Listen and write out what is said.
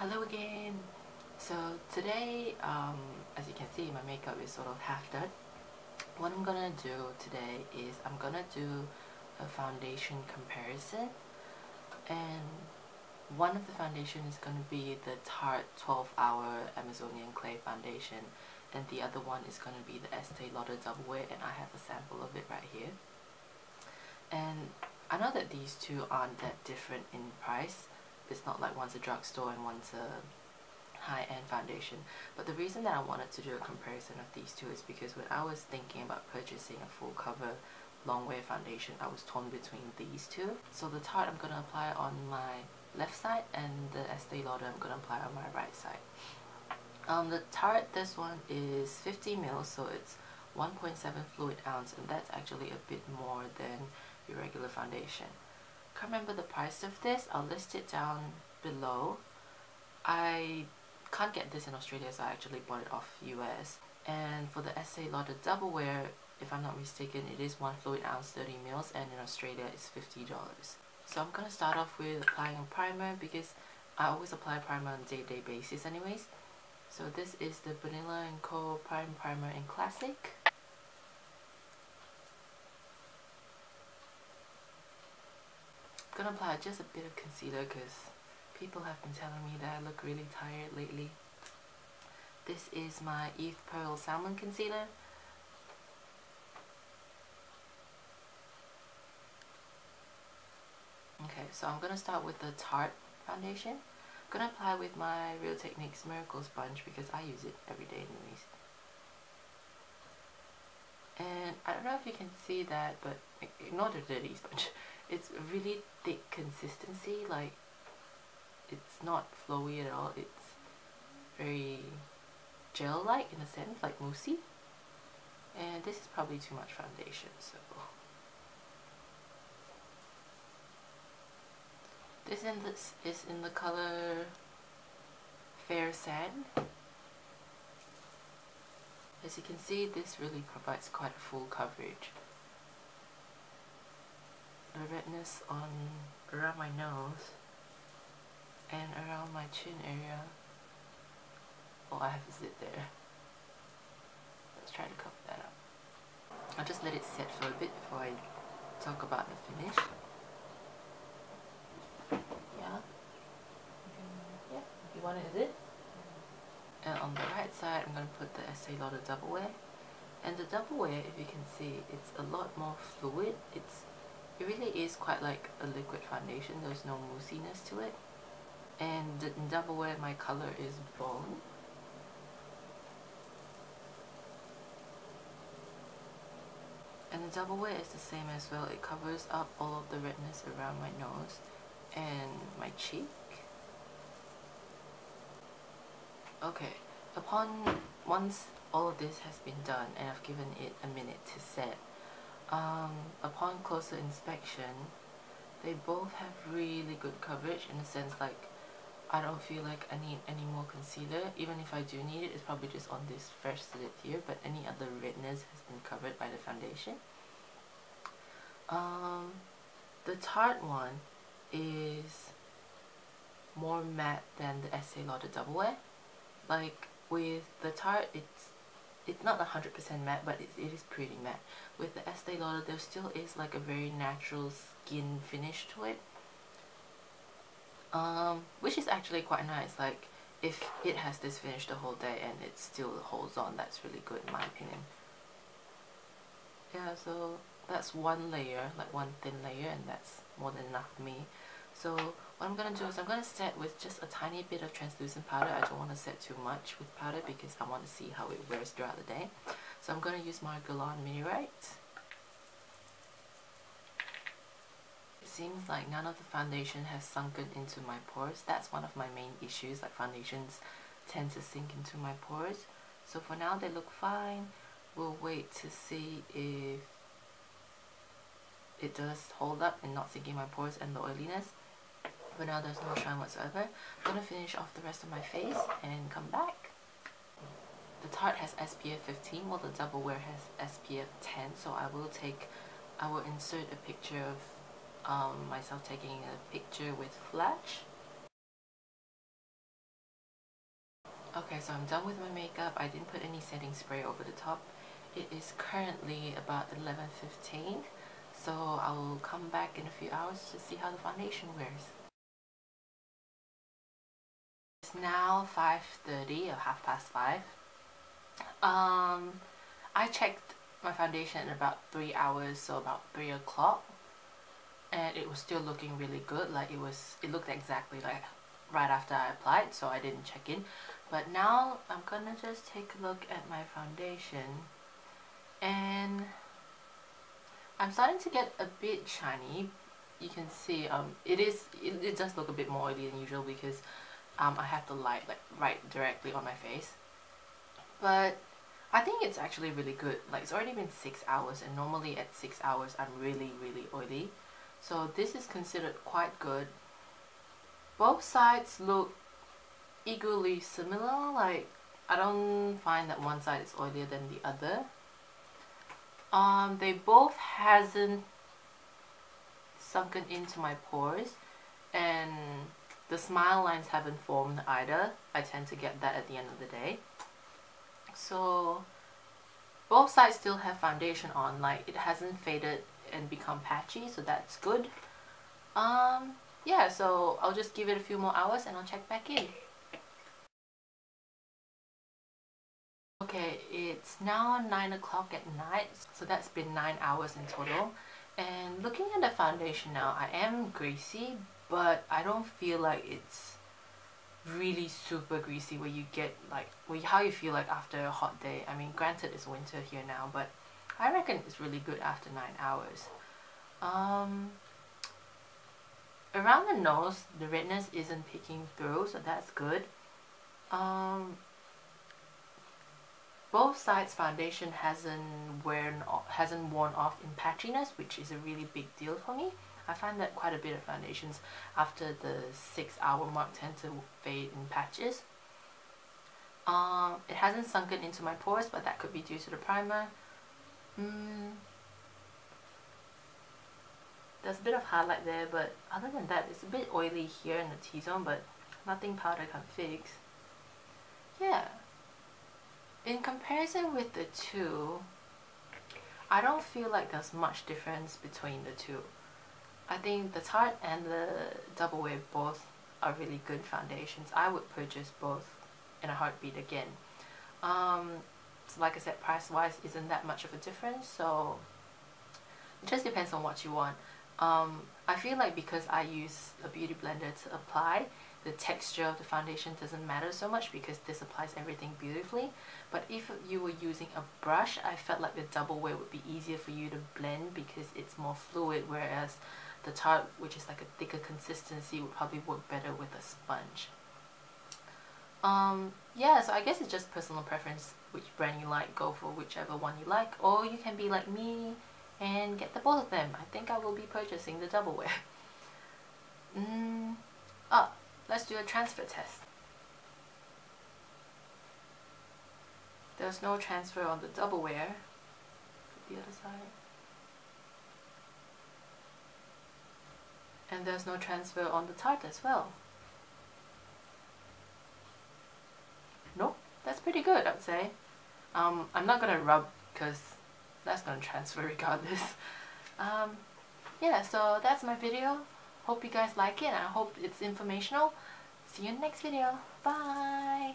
Hello again. So today, as you can see, my makeup is sort of half done. What I'm gonna do today is I'm gonna do a foundation comparison, and one of the foundation is gonna be the Tarte 12-hour Amazonian Clay foundation, and the other one is gonna be the Estee Lauder Double Wear, and I have a sample of it right here. And I know that these two aren't that different in price. It's not like one's a drugstore and one's a high-end foundation, but the reason that I wanted to do a comparison of these two is because when I was thinking about purchasing a full cover long wear foundation, I was torn between these two. So the Tarte I'm going to apply on my left side, and the Estee Lauder I'm going to apply on my right side. The Tarte, this one is 50 ml, so it's 1.7 fluid ounce, and that's actually a bit more than your regular foundation. Can't remember the price of this. I'll list it down below. I can't get this in Australia, so I actually bought it off US. And for the Estee Lauder Double Wear, if I'm not mistaken, it is 1 fluid ounce 30 ml, and in Australia it's $50. So I'm gonna start off with applying a primer, because I always apply primer on a day-to-day basis anyways. So this is the Banila & Co. Prime Primer in Classic. I'm gonna apply just a bit of concealer because people have been telling me that I look really tired lately. This is my Eve Pearl Salmon Concealer. Okay, so I'm gonna start with the Tarte foundation. I'm gonna apply with my Real Techniques Miracle Sponge because I use it every day anyways. And I don't know if you can see that, but ignore the dirty sponge. It's really thick consistency, like it's not flowy at all. It's very gel-like in a sense, like moussey. And this is probably too much foundation, so this is in the color Fair Sand. As you can see, this really provides quite a full coverage. The redness around my nose and around my chin area. Oh, I have a zit there. Let's try to cover that up. I'll just let it set for a bit before I talk about the finish. Yeah, if you want it, is it? And on the right side, I'm going to put the Estee Lauder Double Wear. And the Double Wear, if you can see, it's a lot more fluid. It really is quite like a liquid foundation. There's no moussiness to it. And the Double Wear, my color is Bone. And the Double Wear is the same as well. It covers up all of the redness around my nose and my cheek. Okay, once all of this has been done and I've given it a minute to set, upon closer inspection, they both have really good coverage, in a sense like I don't feel like I need any more concealer. Even if I do need it, it's probably just on this first slit here, but any other redness has been covered by the foundation. The Tarte one is more matte than the Estee Lauder Double Wear. Like with the Tarte, it's not 100% matte, but it is pretty matte. With the Estee Lauder, there still is like a very natural skin finish to it, which is actually quite nice. Like if it has this finish the whole day and it still holds on, that's really good in my opinion. Yeah, so that's one layer, like one thin layer, and that's more than enough for me. So what I'm going to do is I'm going to set with just a tiny bit of translucent powder. I don't want to set too much with powder because I want to see how it wears throughout the day. So I'm going to use my Guerlain Meteorites. It seems like none of the foundation has sunken into my pores. That's one of my main issues, like foundations tend to sink into my pores. So for now they look fine. We'll wait to see if it does hold up and not sink in my pores and the oiliness. But now there's no shine whatsoever. I'm going to finish off the rest of my face and come back. The Tarte has SPF 15, while the Double Wear has SPF 10. So I will insert a picture of myself taking a picture with flash. Okay, so I'm done with my makeup. I didn't put any setting spray over the top. It is currently about 11:15, so I will come back in a few hours to see how the foundation wears. It's now 5:30 or 5:30. I checked my foundation in about 3 hours, so about 3 o'clock, and it was still looking really good. Like it looked exactly like right after I applied, so I didn't check in. But now I'm gonna just take a look at my foundation, and I'm starting to get a bit shiny. You can see it does look a bit more oily than usual because I have the light like right directly on my face. But I think it's actually really good. Like, it's already been 6 hours, and normally at 6 hours I'm really oily. So this is considered quite good. Both sides look equally similar. Like, I don't find that one side is oilier than the other. They both hasn't sunken into my pores, and the smile lines haven't formed either. I tend to get that at the end of the day. So both sides still have foundation on. Like, it hasn't faded and become patchy, so that's good. Yeah, so I'll just give it a few more hours and I'll check back in. Okay, it's now 9 o'clock at night, so that's been 9 hours in total. And looking at the foundation now, I am greasy, but I don't feel like it's really super greasy where you get like how you feel like after a hot day. I mean, granted it's winter here now, but I reckon it's really good after 9 hours. Around the nose, the redness isn't peeking through, so that's good. Both sides foundation hasn't worn off in patchiness, which is a really big deal for me. I find that quite a bit of foundations after the 6-hour mark tend to fade in patches. It hasn't sunken into my pores, but that could be due to the primer. There's a bit of highlight there, but other than that, it's a bit oily here in the T-zone, but nothing powder can fix. Yeah. In comparison with the two, I don't feel like there's much difference between the two. I think the Tarte and the Double Wear both are really good foundations. I would purchase both in a heartbeat again. So like I said, price-wise isn't that much of a difference, so it just depends on what you want. I feel like because I use a beauty blender to apply, the texture of the foundation doesn't matter so much because this applies everything beautifully. But if you were using a brush, I felt like the Double Wear would be easier for you to blend because it's more fluid, whereas the Tarte, which is like a thicker consistency, would probably work better with a sponge. Yeah, so I guess it's just personal preference which brand you like. Go for whichever one you like, or you can be like me and get the both of them. I think I will be purchasing the Double Wear. Let's do a transfer test. There's no transfer on the Double Wear. The other side. And there's no transfer on the Tarte as well. Nope, that's pretty good, I'd say. I'm not gonna rub because that's gonna transfer regardless. Yeah, so that's my video. Hope you guys like it, and I hope it's informational. See you in the next video. Bye!